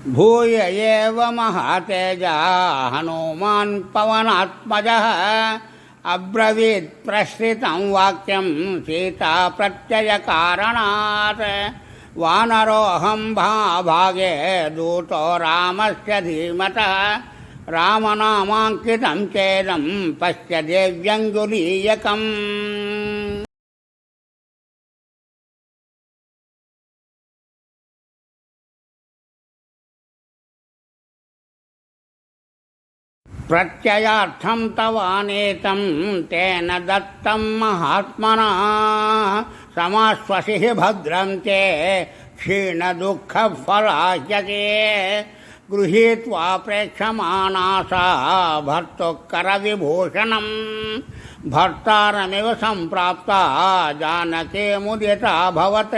भूय एव महातेजा हनुमान् पवनात्मजः अब्रवीत् प्रश्रितं वाक्यं सीताप्रत्ययकारणात् वानरोऽहं भागे दूतो रामस्य धीमतः रामनामाङ्कितं चेदं पश्य देव्यङ्गुलीयकम्। प्रत्ययार्थं तवानेतं तेन दत्तं महात्मना समाश्वसिः भद्रं ते क्षीणदुःखफलाह्यते गृहीत्वा प्रेक्षमाणा सा भर्तुः भर्तारमिव सम्प्राप्ता जानकी मुदिता भवत्।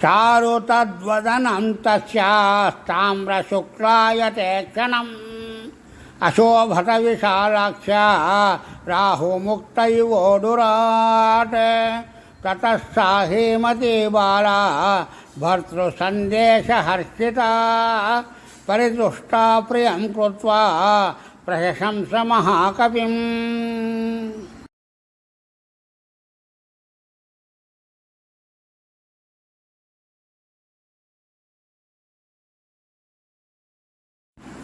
चारु तद्वदनं तस्यास्ताम्रशुक्लायते क्षणम् अशोभत विशालाक्ष्या राहुमुक्तैवोडुरात् ततः सा हेमती बाला भर्तृसन्देशहर्षिता परितुष्टा प्रियं कृत्वा प्रशंस महाकविम्।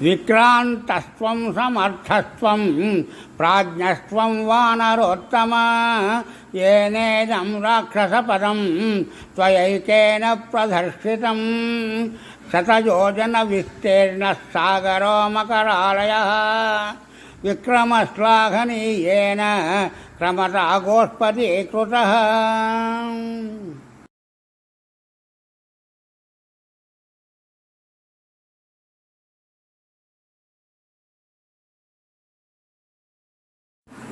विक्रान्तस्त्वं समर्थस्त्वं प्राज्ञस्त्वं वानरोत्तम येनेदं राक्षसपदं त्वयैकेन प्रदर्शितं शतयोजनविस्तीर्णः सागरो मकरालयः विक्रमश्लाघनीयेन क्रमता गोष्पदीकृतः।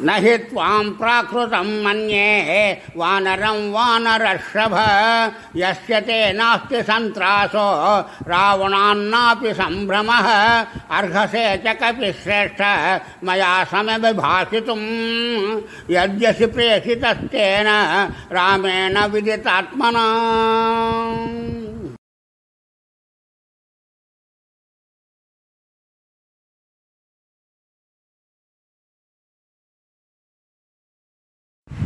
न हि त्वां प्राकृतं मन्ये वानरं वानरर्षभ यस्य ते नास्ति सन्त्रासो रावणान्नापि सम्भ्रमः अर्हसे च कपिश्रेष्ठ मया समविभाषितुं यद्यसि प्रेषितस्तेन रामेण विदितात्मना।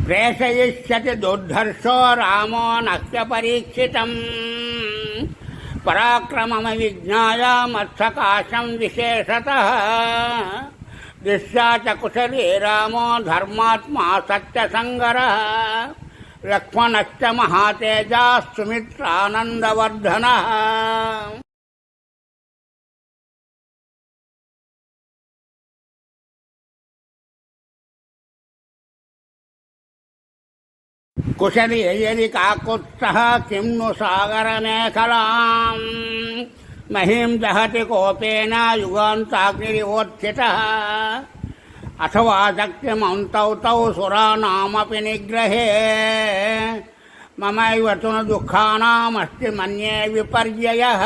प्रेषयिष्यति दुर्धर्षो रामो नस्य परीक्षितम् पराक्रममविज्ञाय मत्सकाशं विशेषतः दृष्ट्वा च कुशली रामो धर्मात्मा सत्यसङ्गरः लक्ष्मणश्च महातेजा सुमित्रानन्दवर्धनः। कुशली यदि काकुत्स्थः किं नु सागरमेखलां महीं दहति कोपेन युगान्ताग्निरिवोत्थितः अथवा शक्तिमन्तौ तौ सुराणामपि निग्रहे ममैव तु न दुःखानामस्ति मन्ये विपर्ययः।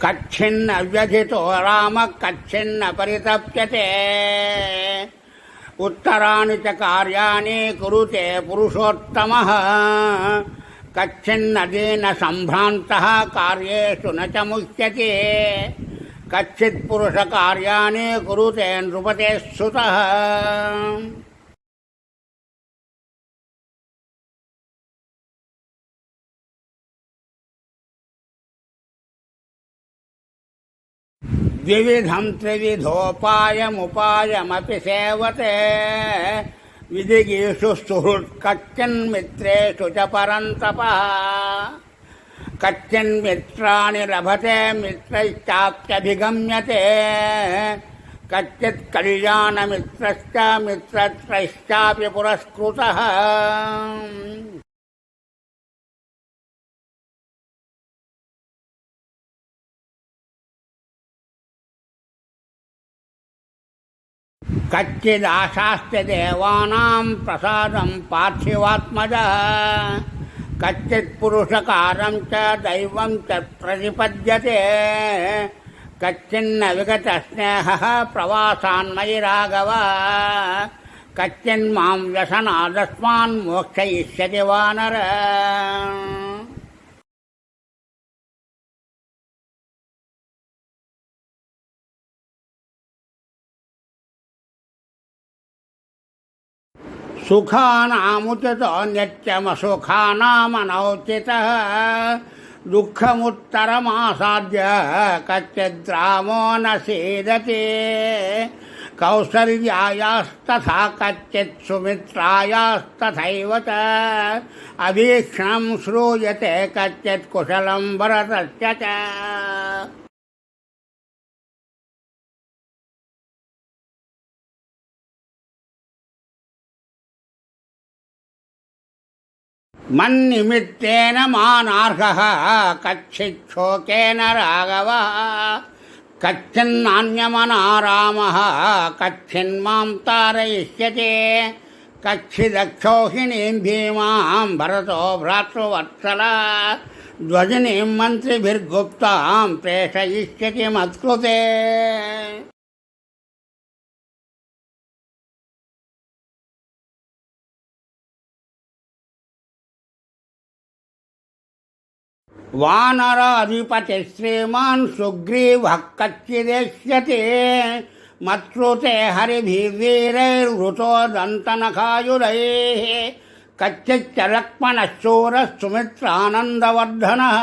कच्छिन्न व्यथितो रामः कच्छिन्न परितप्यते उत्तराणि च कार्याणि कुरुते पुरुषोत्तमः कच्छिन्न दीन सम्भ्रान्तः कार्येषु न च मुह्यते कच्चित् पुरुष कार्याणि कुरुते नृपतेः सुतः। द्विविधं त्रिविधोपायमुपायमपि सेवते विदिगीषु सुहृत्कच्चिन्मित्रेषु च परन्तपः कच्चिन्मित्राणि लभते मित्रैश्चाप्यभिगम्यते कच्चित् कल्याणमित्रश्च मित्रत्रैश्चापि पुरस्कृतः। కచ్చిదాశాస్త్య దేవానాం ప్రసాదం పార్థివాత్మజః కచ్చిత్ పురుషకారం చ దైవం చ ప్రతిపద్యతే కచ్చిన్న విగత స్నేహః ప్రవాసాన్మయి రాఘవ కచ్చిన్మాం వ్యసనాదస్మాన్ మోక్షయిష్యతి వానర. సుఖానాముచితో నిత్యమసుఖానామనౌచితః దుఃఖముత్తరమాసాద్య కచ్చిద్రామో న సీదతి కౌసల్యాయాస్తథా కచ్చిత్ సుమిత్రాయాస్తథైవ చ అభీక్షణం శ్రూయతే కచ్చిత్ కుశలం భరతస్య చ. మన్నిమిత్తేన మానార్హః కచ్చిచ్చోకేన రాఘవః కచ్చిన్నాన్యమనారామః కచ్చిన్మాం తారయిష్యతి కచ్చిదక్షోహిణీం భీమాం భరతో భ్రాతృవత్సలా ధ్వజినీం మంత్రిభిర్గుప్తాం ప్రేషయిష్యతి మత్కృతే. వానరాధిపతి శ్రీమాన్ సుగ్రీవః కచ్చిదేష్యతి మత్కృతే హరిభిర్వీరైర్వృతో దంతనఖాయుధైః కచ్చిచ్చ లక్ష్మణః శూరः సుమిత్రానందవర్ధనः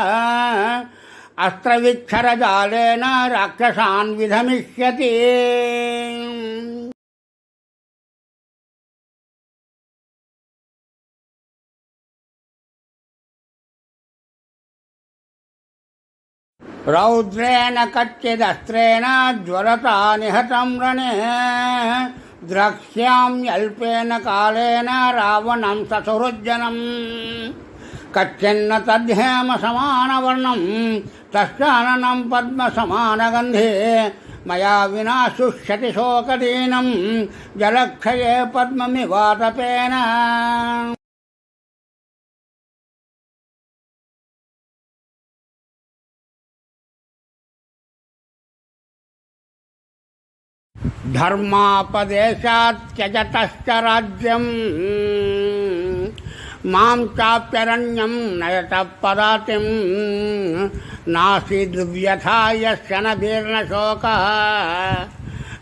అస్త్రవిక్షరజాలేన రాక్షసాన్ విధమిష్యతి. రౌద్రేణ కచ్చిదస్త్రేణ జ్వలతా నిహతం రణే ద్రక్ష్యామ్యల్పేన కాలేన రావణం ససుహృజ్జనం కచ్చిన్న తద్ధేమ సమానవర్ణం తస్యాననం పద్మ సమానగంధే మయా వినా శుష్యతి శోకదీనం జలక్షయే పద్మమివాతపేన. ధర్మాపదేశాత్ త్యజతశ్చ రాజ్యం మాం చాప్యరణ్యం నయతః పదాతిం నాసీదృవ్యథా యస్య న భీర్న శోకః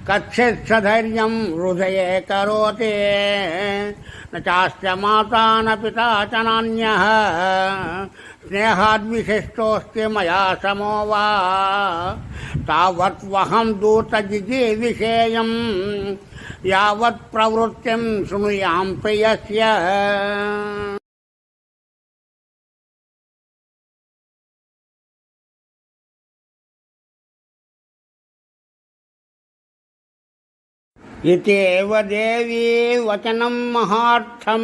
కచ్చిత్ సధైర్యం హృదయే కరోతి న చాస్య మాతా న పితా చ నాన్యః స్నేహాద్విశిష్టోऽస్తి మయా సమో వా తావత్వహం దూతజిజీవిషేయం యావత్ ప్రవృత్తిం శృణుయాం ప్రియస్య. ఇతేవ దేవీ వచనం మహార్థం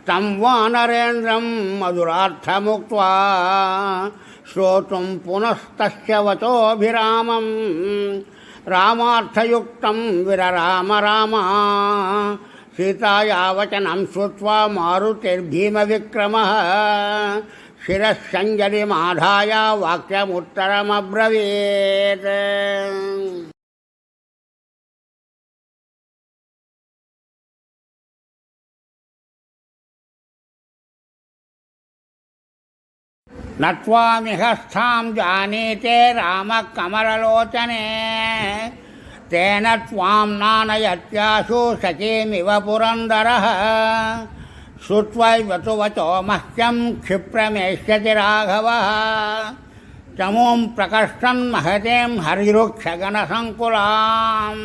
తం వానరేంద్రం మధురార్థముక్త్వా శ్రోతుం పునస్తస్య వచోభిరామం రామార్థయుక్తం విరరామ రామ. సీతాయా వచనం శ్రుత్వా మారుతిర్భీమవిక్రమః శిరస్సంజలిమాధాయ వాక్యముత్తరమబ్రవీత్. నత్వామిహ స్థాం జానీతే రామః కమలలోచనే తేన త్వాం నానయత్యాశు సఖీమివ పురందరః శ్రుత్వైవతు వచో మహ్యం క్షిప్రమేష్యతి రాఘవः చమూం ప్రకర్షన్ మహతీం హరిరుక్షగణసంకులాం.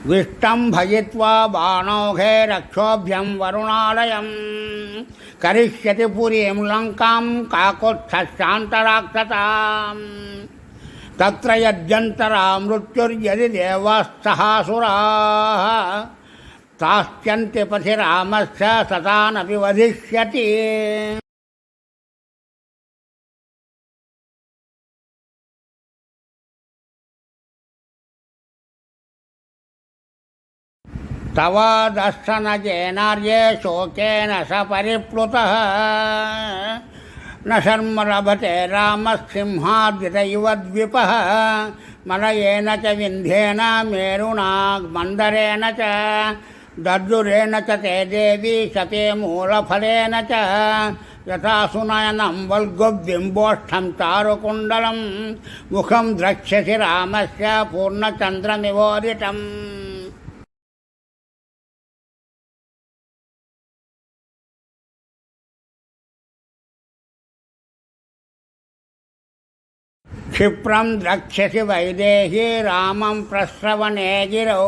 విష్టంభయిత్వా బాణౌఘే రక్షోభ్యం వరుణాలయం కరిష్యతి పురీం లంకాం కాకుత్స్థశాంతరాక్షసాం తత్ర యద్యంతరా మృత్యుర్యది దేవాస్తహాసురాః తాస్యంతి పథి రామస్య సతానపి వధిష్యతి. తవాదర్శన జేనార్యే శోకేన స పరిప్లుతః న శర్మ లభతే రామసింహాద్రితైవ ద్విపః మలయేన చ వింధ్యేన మేరుణా మందరేణ చ దర్దురేణ చ తే దేవి శతే మూలఫలేన చ యథా సునయనం వల్గుబింబోష్ఠం చారుకుండలం ముఖం ద్రక్ష్యసి రామస్య పూర్ణచంద్రమివోదితం. క్షిప్రం ద్రక్ష్యసి వైదేహీ రామం ప్రశ్రవణే గిరో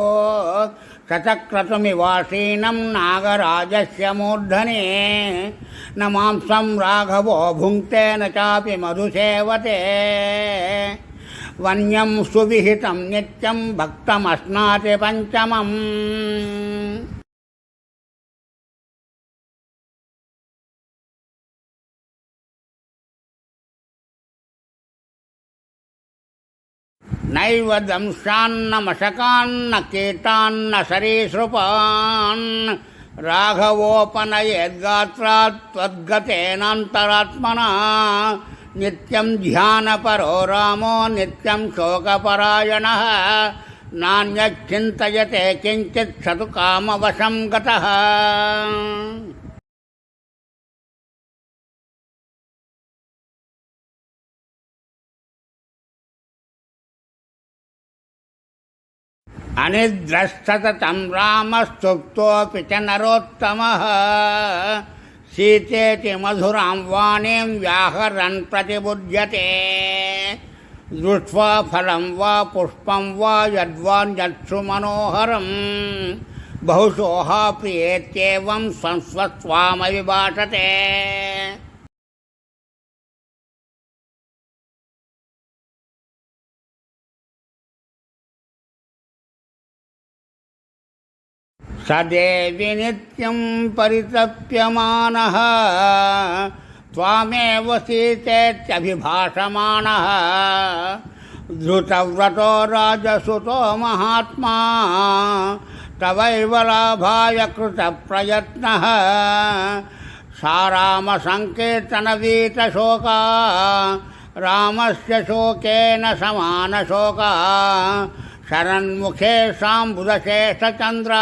శతక్రతుమివాసీనం నాగరాజస్య మూర్ధనే న మాంసం రాఘవో భుంక్తే న చాపి మధుసేవతే వన్యం సువిహితం నిత్యం భక్తమస్నాతి పంచమం. నైవ దంశాన్న మశకాన్న కీటాన్న సరీసృపాన్ రాఘవోపనయేద్గాత్రాత్ త్వద్గతేనాంతరాత్మనా నిత్యం ధ్యానపరో రామో నిత్యం శోకపరాయణః నాన్యచ్చింతయతే కించిత్ సతు కామవశం గతః. అనిద్రస్తతం రామస్తుప్తోపి చ నరోత్తమః సీతేతి మధురాం వాణీం వ్యాహరన్ ప్రతిబుధ్యతే దృష్ట్వా ఫలం వా పుష్పం వా యద్వాన్యత్సు మనోహరం బహుశోః ప్రియేత్యేవం సంస్వస్వామవిభాషతే. సదేవి నిత్యం పరితప్యమానః త్వామేవ సీతేత్యభిభాషమాణః ధృతవ్రతో రాజసుతో మహాత్మా తవైవ లాభాయ కృత ప్రయత్నః సారామ సంకీర్తన వీతశోకా రామస్య శోకేన సమాన శోకా శరన్ముఖే సాంబుధశేషచంద్ర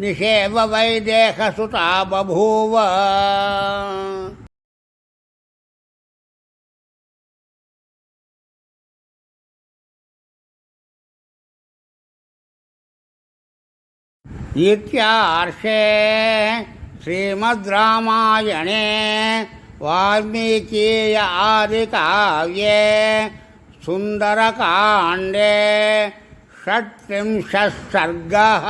నిషేవ వైదేహసుతా బభూవ. ఇత్యార్షే శ్రీమద్ రామాయణే వాల్మీకీయ ఆదికావ్యే సుందరకాండే 37 सर्गः।